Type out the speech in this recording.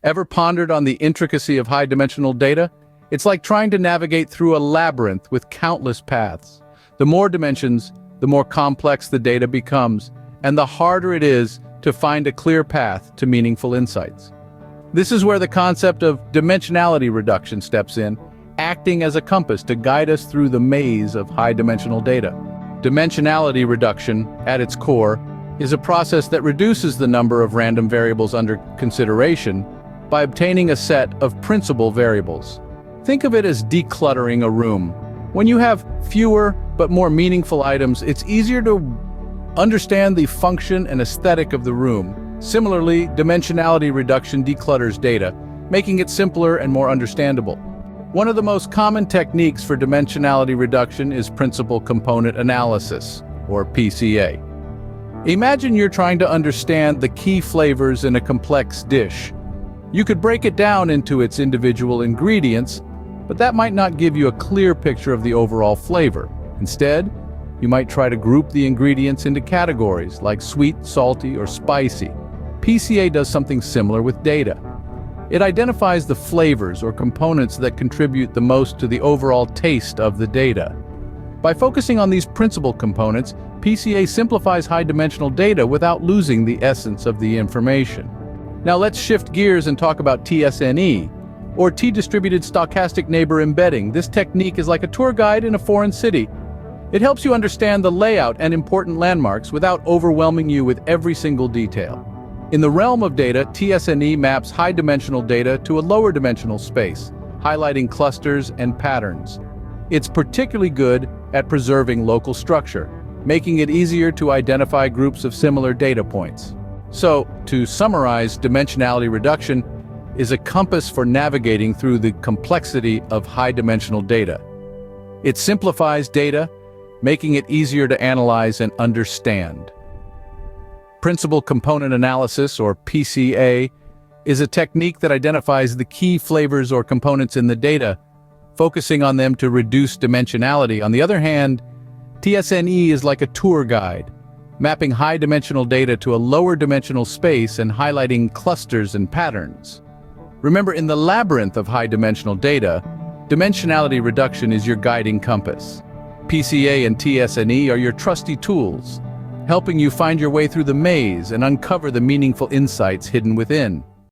Ever pondered on the intricacy of high-dimensional data? It's like trying to navigate through a labyrinth with countless paths. The more dimensions, the more complex the data becomes, and the harder it is to find a clear path to meaningful insights. This is where the concept of dimensionality reduction steps in, acting as a compass to guide us through the maze of high-dimensional data. Dimensionality reduction, at its core, is a process that reduces the number of random variables under consideration by obtaining a set of principal variables. Think of it as decluttering a room. When you have fewer but more meaningful items, it's easier to understand the function and aesthetic of the room. Similarly, dimensionality reduction declutters data, making it simpler and more understandable. One of the most common techniques for dimensionality reduction is principal component analysis, or PCA. Imagine you're trying to understand the key flavors in a complex dish. You could break it down into its individual ingredients, but that might not give you a clear picture of the overall flavor. Instead, you might try to group the ingredients into categories like sweet, salty, or spicy. PCA does something similar with data. It identifies the flavors or components that contribute the most to the overall taste of the data. By focusing on these principal components, PCA simplifies high-dimensional data without losing the essence of the information. Now let's shift gears and talk about t-SNE, or T-distributed stochastic neighbor embedding. This technique is like a tour guide in a foreign city. It helps you understand the layout and important landmarks without overwhelming you with every single detail. In the realm of data, t-SNE maps high-dimensional data to a lower-dimensional space, highlighting clusters and patterns. It's particularly good at preserving local structure, making it easier to identify groups of similar data points. So, to summarize, dimensionality reduction is a compass for navigating through the complexity of high-dimensional data. It simplifies data, making it easier to analyze and understand. Principal component analysis, or PCA, is a technique that identifies the key flavors or components in the data, focusing on them to reduce dimensionality. On the other hand, t-SNE is like a tour guide, mapping high-dimensional data to a lower-dimensional space and highlighting clusters and patterns. Remember, in the labyrinth of high-dimensional data, dimensionality reduction is your guiding compass. PCA and t-SNE are your trusty tools, helping you find your way through the maze and uncover the meaningful insights hidden within.